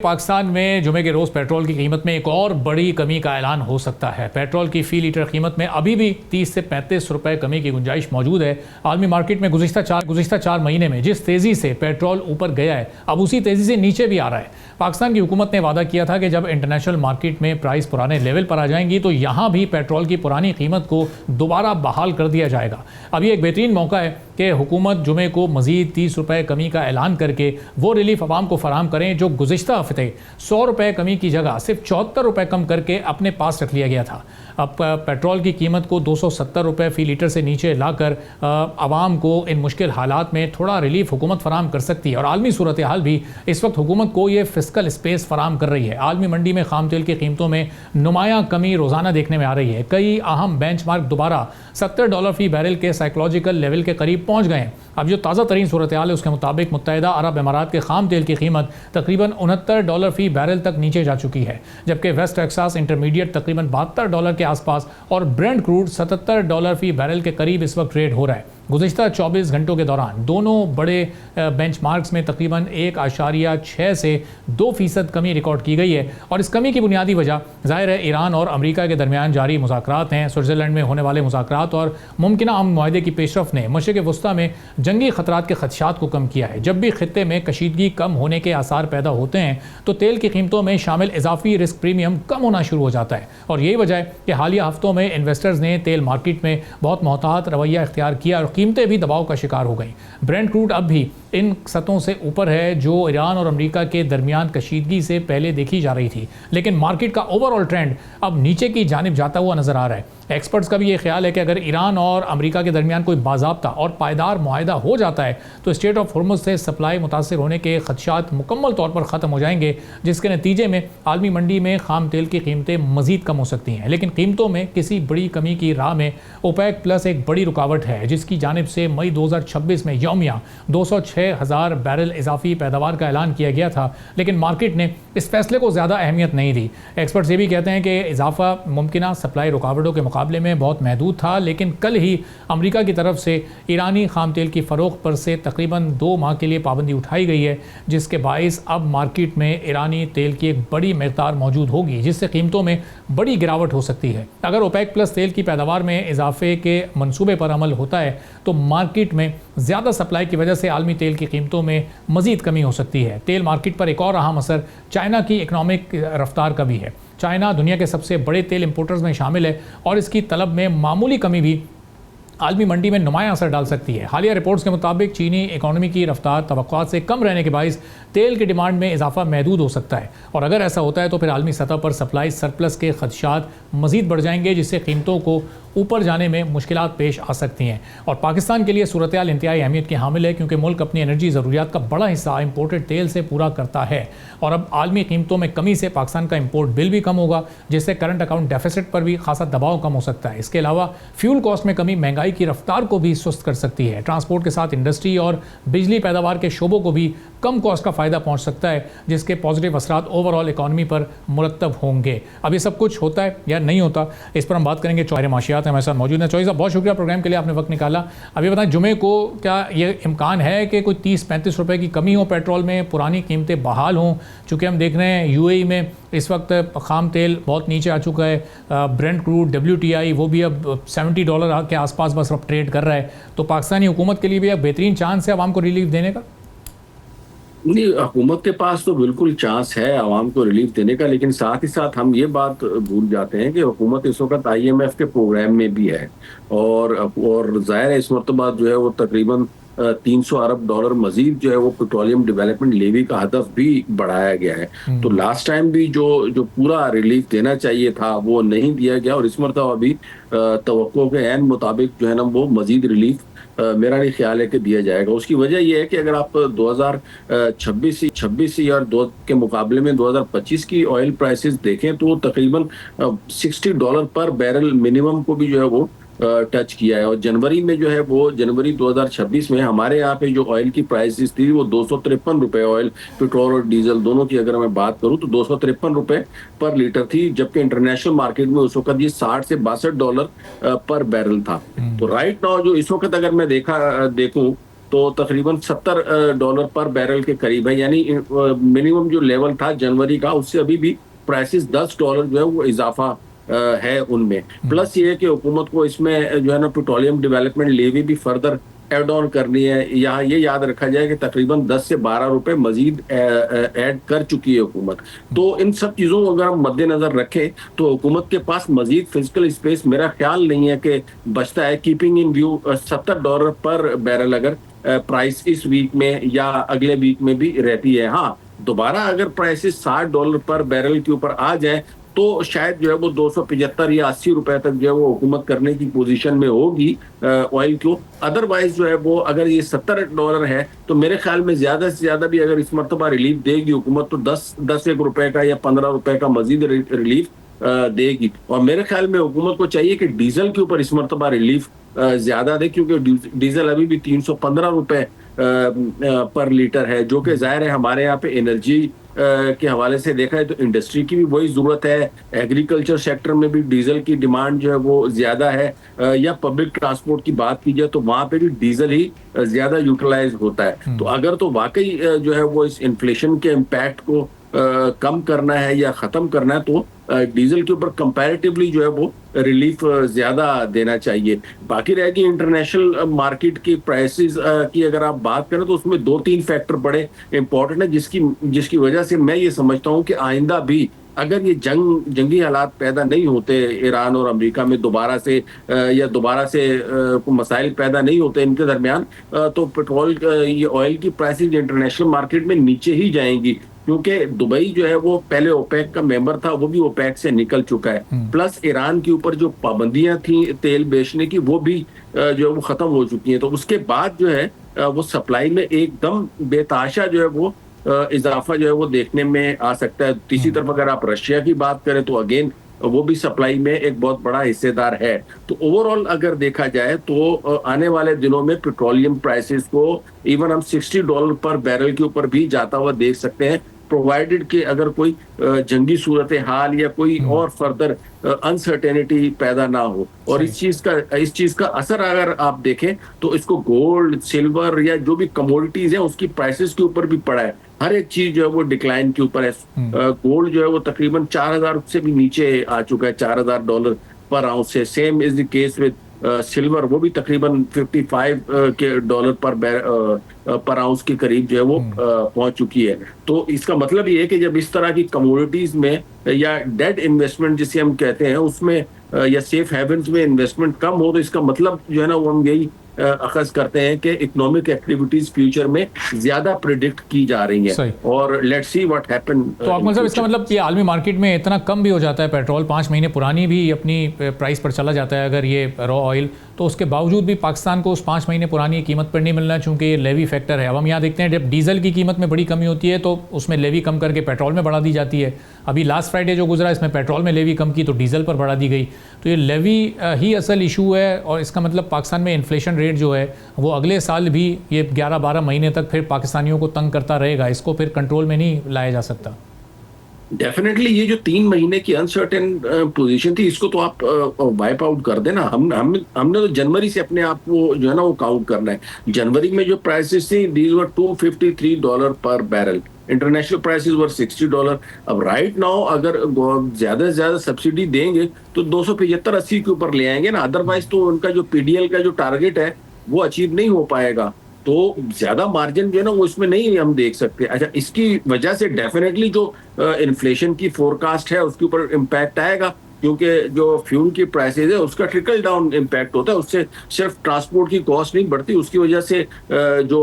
पाकिस्तान में जुमे के रोज़ पेट्रोल की कीमत में एक और बड़ी कमी का ऐलान हो सकता है। पेट्रोल की फ़ी लीटर कीमत में अभी भी 30 से 35 रुपए कमी की गुंजाइश मौजूद है। आलमी मार्केट में गुज़िश्ता चार महीने में जिस तेज़ी से पेट्रोल ऊपर गया है, अब उसी तेज़ी से नीचे भी आ रहा है। पाकिस्तान की हुकूमत ने वादा किया था कि जब इंटरनेशनल मार्केट में प्राइस पुराने लेवल पर आ जाएंगी तो यहाँ भी पेट्रोल की पुरानी कीमत को दोबारा बहाल कर दिया जाएगा। अभी एक बेहतरीन मौका है कि हुकूमत जुमे को मज़ीद 30 रुपए कमी का ऐलान करके वो रिलीफ आवाम को फराहम करें जो गुज़िश्ता हफ्ते 100 रुपए कमी की जगह सिर्फ 74 रुपए कम करके अपने पास रख लिया गया था। अब पेट्रोल की कीमत को 270 रुपए फ़ी लीटर से नीचे लाकर आवाम को इन मुश्किल हालात में थोड़ा रिलीफ हुकूमत फराहम कर सकती है। और आलमी सूरत हाल भी इस वक्त हुकूमत को ये फिस्कल स्पेस फराहम कर रही है। आलमी मंडी में खाम तेल की कीमतों में नुमायां कमी रोज़ाना देखने में आ रही है। कई अहम बेंचमार्क दोबारा $70 फ़ी बैरल के साइकोलॉजिकल लेवल के करीब पहुँच गए हैं। अब जो ताज़ा तरीन सूरत हाल है उसके मुताबिक मुत्तहिदा अरब अमारात के खाम तेल की कीमत तकरीबन $69 फ़ी बैरल तक नीचे जा चुकी है, जबकि वेस्ट टेक्सास इंटरमीडिएट तकरीबन $72 के आसपास और ब्रेंट क्रूड $77 फ़ी बैरल के करीब इस वक्त ट्रेड हो रहा है। गुज़िश्ता 24 घंटों के दौरान दोनों बड़े बेंचमार्क्स में तकरीबन 1.6 से 2% कमी रिकॉर्ड की गई है। और इस कमी की बुनियादी वजह ज़ाहिर है ईरान और अमेरिका के दरमियान जारी मुज़ाकरात हैं। स्विट्ज़रलैंड में होने वाले मुज़ाकरात और मुमकिन अमन मुआहदे की पेशरफ ने मशरिक़ वस्ता में जंगी ख़तरात के खदशात को कम किया है। जब भी खित्ते में कशीदगी कम होने के आसार पैदा होते हैं तो तेल की कीमतों में शामिल इजाफी रिस्क प्रीमियम कम होना शुरू हो जाता है। और यही वजह है कि हालिया हफ्तों में इन्वेस्टर्स ने तेल मार्केट में बहुत मोहतात रवैया इख्तियार किया और कीमतें भी दबाव का शिकार हो गई। ब्रेंट क्रूड अब भी इन सतहों से ऊपर है जो ईरान और अमेरिका के दरमियान कशीदगी से पहले देखी जा रही थी, लेकिन मार्केट का ओवरऑल ट्रेंड अब नीचे की जानिब जाता हुआ नजर आ रहा है। एक्सपर्ट्स का भी ये ख्याल है कि अगर ईरान और अमेरिका के दरमियान कोई बाज़ाब्ता और पायदार मुआहदा हो जाता है तो स्टेट ऑफ हॉर्मुज़ से सप्लाई मुतासर होने के खदशात मुकम्मल तौर पर ख़त्म हो जाएंगे, जिसके नतीजे में आलमी मंडी में खाम तेल की कीमतें मज़ीद कम हो सकती हैं। लेकिन कीमतों में किसी बड़ी कमी की राह में ओपेक प्लस एक बड़ी रुकावट है, जिसकी जानिब से मई 2026 में यौमिया 206,000 बैरल इजाफी पैदावार का ऐलान किया गया था, लेकिन मार्केट ने इस फैसले को ज़्यादा अहमियत नहीं दी। एक्सपर्ट्स ये भी कहते हैं कि इजाफा मुमकिन सप्लाई रुकावटों के मुकाबले में बहुत महदूद था, लेकिन कल ही अमेरिका की तरफ से ईरानी खाम तेल की फ़रोख्त पर से तकरीबन 2 माह के लिए पाबंदी उठाई गई है, जिसके बाइस अब मार्केट में ईरानी तेल की एक बड़ी मकदार मौजूद होगी, जिससे कीमतों में बड़ी गिरावट हो सकती है। अगर ओपेक प्लस तेल की पैदावार में इजाफे के मंसूबे पर अमल होता है तो मार्केट में ज़्यादा सप्लाई की वजह से आलमी तेल की कीमतों में मज़ीद कमी हो सकती है। तेल मार्केट पर एक और अहम असर चाइना की इकनॉमिक रफ्तार का भी है। चाइना दुनिया के सबसे बड़े तेल इंपोर्टर्स में शामिल है और इसकी तलब में मामूली कमी भी आलमी मंडी में नुमायां असर डाल सकती है। हालिया रिपोर्ट्स के मुताबिक चीनी इकॉनमी की रफ्तार तवक्कुआत से कम रहने के बाइस तेल की डिमांड में इजाफा महदूद हो सकता है, और अगर ऐसा होता है तो फिर आलमी सतह पर सप्लाई सरप्लस के खदशात मज़ीद बढ़ जाएंगे, जिससे कीमतों को ऊपर जाने में मुश्किलात पेश आ सकती हैं। और पाकिस्तान के लिए सूरत हाल इंतहाई अहमियत की हामिल है, क्योंकि मुल्क अपनी एनर्जी ज़रूरियात का बड़ा हिस्सा इम्पोर्टेड तेल से पूरा करता है। और अब आलमी कीमतों में कमी से पाकिस्तान का इम्पोर्ट बिल भी कम होगा, जिससे करंट अकाउंट डेफिसिट पर भी खासा दबाव कम हो सकता है। इसके अलावा फ्यूल कॉस्ट में कमी महंगाई की रफ्तार को भी सुस्त कर सकती है। ट्रांसपोर्ट के साथ इंडस्ट्री और बिजली पैदावार के शोबों को भी कम कॉस्ट का फ़ायदा पहुँच सकता है, जिसके पॉजिटिव असरात ओवरऑल इकॉनमी पर मुरतब होंगे। अब ये सब कुछ होता है या नहीं होता, इस पर हम बात करेंगे। चौहरे माशियात हमारे साथ मौजूद हैं। चौधरी साहब, बहुत शुक्रिया प्रोग्राम के लिए, आपने वक्त निकाला। अभी बताएं, जुमे को क्या ये इम्कान है कि कोई 30-35 रुपए की कमी हो पेट्रोल में, पुरानी कीमतें बहाल हों? चूँकि हम देख रहे हैं यूएई में इस वक्त खाम तेल बहुत नीचे आ चुका है, ब्रेंट क्रूड WTI वो भी अब $70 के आसपास बस अब ट्रेड कर रहा है, तो पाकिस्तानी हुकूमत के लिए भी एक बेहतरीन चांस है आवाम को रिलीफ देने का। नहीं, हुकूमत के पास तो बिल्कुल चांस है आवाम को रिलीफ देने का, लेकिन साथ ही साथ हम ये बात भूल जाते हैं कि हुकूमत इस वक्त IMF के प्रोग्राम में भी है, और जाहिर है इस मरतबा जो है वो तकरीबन $300 अरब मजीद जो है वो पेट्रोलियम डेवलपमेंट लेवी का हदफ भी बढ़ाया गया है। तो लास्ट टाइम भी जो पूरा रिलीफ देना चाहिए था वो नहीं दिया गया, और इस मरतबा भी तवक्को के ऐन मुताबिक जो है ना वो मजीद रिलीफ मेरा नहीं ख्याल है कि दिया जाएगा। उसकी वजह यह है कि अगर आप 2026 और दो के मुकाबले में 2025 की ऑयल प्राइसेस देखें तो तकरीबन $60 पर बैरल मिनिमम को भी जो है वो टच किया है। और जनवरी में जो है वो जनवरी 2026 में हमारे यहाँ पे जो ऑयल की प्राइसेस थी वो 253 रुपए, ऑयल पेट्रोल और डीजल दोनों की अगर मैं बात करूँ तो 253 रुपए पर लीटर थी, जबकि इंटरनेशनल मार्केट में उस वक्त ये $60 से $62 पर बैरल था। तो राइट नाउ जो इस वक्त अगर मैं देखूं तो तकरीबन $70 पर बैरल के करीब है, यानी मिनिमम जो लेवल था जनवरी का उससे अभी भी प्राइसेस $10 जो है वो इजाफा है उनमें। प्लस ये है कि हुकूमत को इसमें जो है ना पेट्रोलियम डेवलपमेंट लेवी भी फर्दर ऐड ऑन करनी है। यहाँ ये याद रखा जाए कि तकरीबन 10 से 12 रुपए मजीद ऐड कर चुकी है हुकूमत। तो इन सब चीज़ों को अगर हम मद्देनजर रखें तो हुकूमत के पास मजीद फिजिकल स्पेस मेरा ख्याल नहीं है कि बचता है, कीपिंग इन व्यू $70 पर बैरल अगर प्राइस इस वीक में या अगले वीक में भी रहती है। हाँ, दोबारा अगर प्राइसेस $60 पर बैरल के ऊपर आ जाए तो शायद जो है वो 275 या 80 रुपए तक जो है वो हुकूमत करने की पोजीशन में होगी ऑयल को। अदरवाइज जो है वो अगर ये $70 है तो मेरे ख्याल में ज्यादा से ज्यादा भी अगर इस मरतबा रिलीफ देगी हुकूमत तो 10 एक रुपए का या 15 रुपए का मजीद रिलीफ देगी। और मेरे ख्याल में हुकूमत को चाहिए कि डीजल के ऊपर इस मरतबा रिलीफ ज्यादा दे, क्योंकि डीजल अभी भी 315 रुपए पर लीटर है, जो कि जाहिर है हमारे यहाँ पे एनर्जी के हवाले से देखा है तो इंडस्ट्री की भी वही जरूरत है, एग्रीकल्चर सेक्टर में भी डीजल की डिमांड जो है वो ज्यादा है, या पब्लिक ट्रांसपोर्ट की बात की जाए तो वहां पे भी डीजल ही ज्यादा यूटिलाइज होता है। तो अगर तो वाकई जो है वो इस इन्फ्लेशन के इम्पैक्ट को कम करना है या खत्म करना है तो डीजल के ऊपर कंपैरेटिवली जो है वो रिलीफ ज्यादा देना चाहिए। बाकी रहेगी इंटरनेशनल मार्केट की प्राइसेस की अगर आप बात करें तो उसमें 2-3 फैक्टर बड़े इंपॉर्टेंट है जिसकी वजह से मैं ये समझता हूँ कि आइंदा भी अगर ये जंगी हालात पैदा नहीं होते ईरान और अमेरिका में दोबारा से या दोबारा से मसाइल पैदा नहीं होते इनके दरमियान, तो पेट्रोल ये ऑयल की प्राइसेस इंटरनेशनल मार्केट में नीचे ही जाएंगी, क्योंकि दुबई जो है वो पहले ओपेक का मेंबर था, वो भी ओपेक से निकल चुका है। प्लस ईरान के ऊपर जो पाबंदियां थी तेल बेचने की वो भी जो है वो खत्म हो चुकी हैं। तो उसके बाद जो है वो सप्लाई में एकदम बेताशा जो है वो इजाफा जो है वो देखने में आ सकता है। तीसरी तरफ अगर आप रशिया की बात करें तो अगेन वो भी सप्लाई में एक बहुत बड़ा हिस्सेदार है। तो ओवरऑल अगर देखा जाए तो आने वाले दिनों में पेट्रोलियम प्राइसेस को इवन हम $60 पर बैरल के ऊपर भी जाता हुआ देख सकते हैं, प्रोवाइडेड कि अगर कोई जंगी सूरत हाल या कोई और फर्दर अनसर्टेनिटी पैदा ना हो। और इस चीज का असर अगर आप देखें तो इसको गोल्ड, सिल्वर या जो भी कमोडिटीज है उसकी प्राइसेस के ऊपर भी पड़ा है। हर एक चीज जो है वो डिक्लाइन के ऊपर है। गोल्ड जो है वो तकरीबन 4000 से भी नीचे आ चुका है, $4000 पर आउंस से। Same is the case with silver, वो भी तकरीबन $55 पर आउंस के करीब जो है वो पहुंच चुकी है। तो इसका मतलब ये है कि जब इस तरह की कमोडिटीज में या डेड इन्वेस्टमेंट जिसे हम कहते हैं उसमें या सेफ हेवन्स में इन्वेस्टमेंट कम हो तो इसका मतलब जो है ना वो हम यही अखज़ करते हैं कि इकोनॉमिक एक्टिविटीज फ्यूचर में ज्यादा प्रिडिक्ट की जा रही हैं। और लेट्स सी व्हाट हैपन। तो आप मतलब इसका मतलब ये आलमी मार्केट में इतना कम भी हो जाता है पेट्रोल, 5 महीने पुरानी भी अपनी प्राइस पर चला जाता है अगर ये रॉ ऑयल, तो उसके बावजूद भी पाकिस्तान को उस 5 महीने पुरानी कीमत पर नहीं मिलना, चूंकि ये लेवी फैक्टर है। अब हम यहाँ देखते हैं जब डीजल की कीमत में बड़ी कमी होती है तो उसमें लेवी कम करके पेट्रोल में बढ़ा दी जाती है। अभी लास्ट फ्राइडे जो गुजरा इसमें पेट्रोल में लेवी कम की तो डीजल पर बढ़ा दी गई। तो ये लेवी ही असल इशू है और इसका मतलब पाकिस्तान में इन्फ्लेशन रेट जो है वो अगले साल भी ये 11-12 महीने तक फिर पाकिस्तानियों को तंग करता रहेगा, इसको फिर कंट्रोल में नहीं लाया जा सकता। डेफिनेटली ये जो 3 महीने की अनसर्टेन पोजीशन थी इसको तो आप वाइप आउट कर देना। हमने तो जनवरी से अपने आप को जो है ना वो काउंट करना है। जनवरी में जो प्राइसेस थी दीज वर $253 पर बैरल, इंटरनेशनल प्राइसेस वर $60। अब राइट नाउ अगर ज्यादा से ज्यादा सब्सिडी देंगे तो 275-80 के ऊपर ले आएंगे ना, अदरवाइज तो उनका जो पीडीएल का जो टारगेट है वो अचीव नहीं हो पाएगा। तो ज्यादा मार्जिन जो है ना वो इसमें नहीं हम देख सकते। अच्छा, इसकी वजह से डेफिनेटली जो इन्फ्लेशन की फोरकास्ट है उसके ऊपर इम्पैक्ट आएगा, क्योंकि जो फ्यूल की प्राइसेस है उसका ट्रिकल डाउन इम्पैक्ट होता है, उससे सिर्फ ट्रांसपोर्ट की कॉस्ट नहीं बढ़ती, उसकी वजह से जो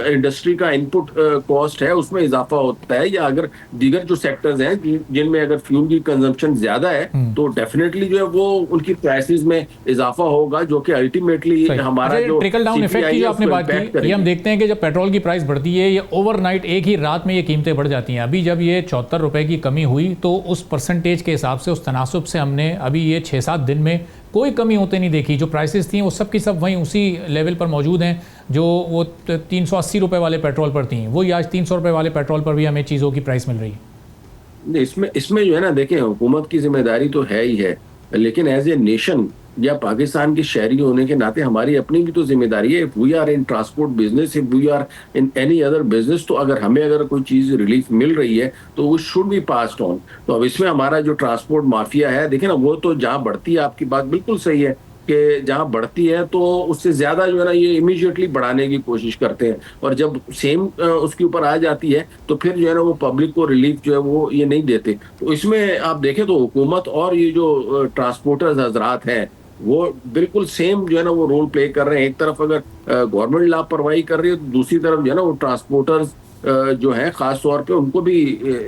इंडस्ट्री का इनपुट कॉस्ट है उसमें इजाफा होता है। या अगर दीगर जो सेक्टर्स हैं जिनमें अगर फ्यूल की कंजम्पशन ज्यादा है तो डेफिनेटली जो है वो उनकी प्राइसेस में इजाफा होगा, जो कि अल्टीमेटली हमारा जो ट्रिकल डाउन इफेक्ट की जो आपने बात की, ये हम देखते हैं कि जब पेट्रोल की प्राइस बढ़ती है ये ओवरनाइट एक ही रात में ये कीमतें बढ़ जाती हैं। अभी जब ये 74 रुपए की कमी हुई तो उस परसेंटेज के हिसाब से, उस तनासुब से हमने अभी ये 6-7 दिन में कोई कमी होते नहीं देखी। जो प्राइसेस थी वो सब की सब वहीं उसी लेवल पर मौजूद हैं जो वो 380 रुपए वाले पेट्रोल पर थी, वही आज 300 रुपए वाले पेट्रोल पर भी हमें चीज़ों की प्राइस मिल रही है। इसमें जो है ना देखें, हुकूमत की जिम्मेदारी तो है ही है, लेकिन एज ए नेशन या पाकिस्तान के शहरी होने के नाते हमारी अपनी भी तो जिम्मेदारी है। We are in transport business, if we are in any other business, तो अगर हमें अगर कोई चीज रिलीफ मिल रही है तो वो शुड बी पास्ड ऑन। तो अब इसमें हमारा जो ट्रांसपोर्ट माफिया है, देखिए ना, वो तो जहां बढ़ती है, आपकी बात बिल्कुल सही है कि जहां बढ़ती है तो उससे ज्यादा जो है ना ये इमीडिएटली बढ़ाने की कोशिश करते हैं, और जब सेम उसके ऊपर आ जाती है तो फिर जो है ना वो पब्लिक को रिलीफ जो है वो ये नहीं देते। तो इसमें आप देखें तो हुकूमत और ये जो ट्रांसपोर्टर्स हजरात हैं वो बिल्कुल सेम जो है ना वो रोल प्ले कर रहे हैं। एक तरफ अगर गवर्नमेंट लापरवाही कर रही है, तो दूसरी तरफ जो है ना वो ट्रांसपोर्टर्स जो है खास तौर पे उनको भी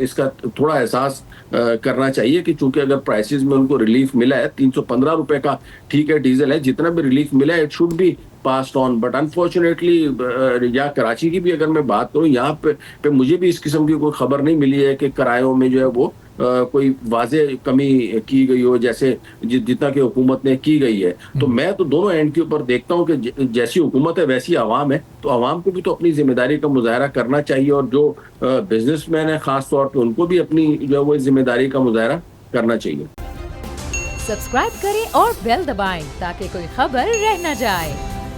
इसका थोड़ा एहसास करना चाहिए कि चूंकि अगर प्राइसेस में उनको रिलीफ मिला है, 315 रुपए का ठीक है डीजल है, जितना भी रिलीफ मिला है it should be passed on. But unfortunately या कराची की भी अगर मैं बात करूं, यहाँ पे मुझे भी इस किस्म की कोई खबर नहीं मिली है कि किरायों में जो है वो कोई वाजे कमी की गई हो, जैसे जितना कि हुकूमत ने की गई है। तो मैं तो दोनों एंड के ऊपर देखता हूं कि जैसी हुकूमत है वैसी आवाम है, तो आवाम को भी तो अपनी जिम्मेदारी का मुजाहरा करना चाहिए, और जो बिजनेसमैन है खास तौर पे उनको भी अपनी जो है वो जिम्मेदारी का मुजाहरा करना चाहिए। सब्सक्राइब करें और बेल दबाएं ताकि कोई खबर रह न जाए।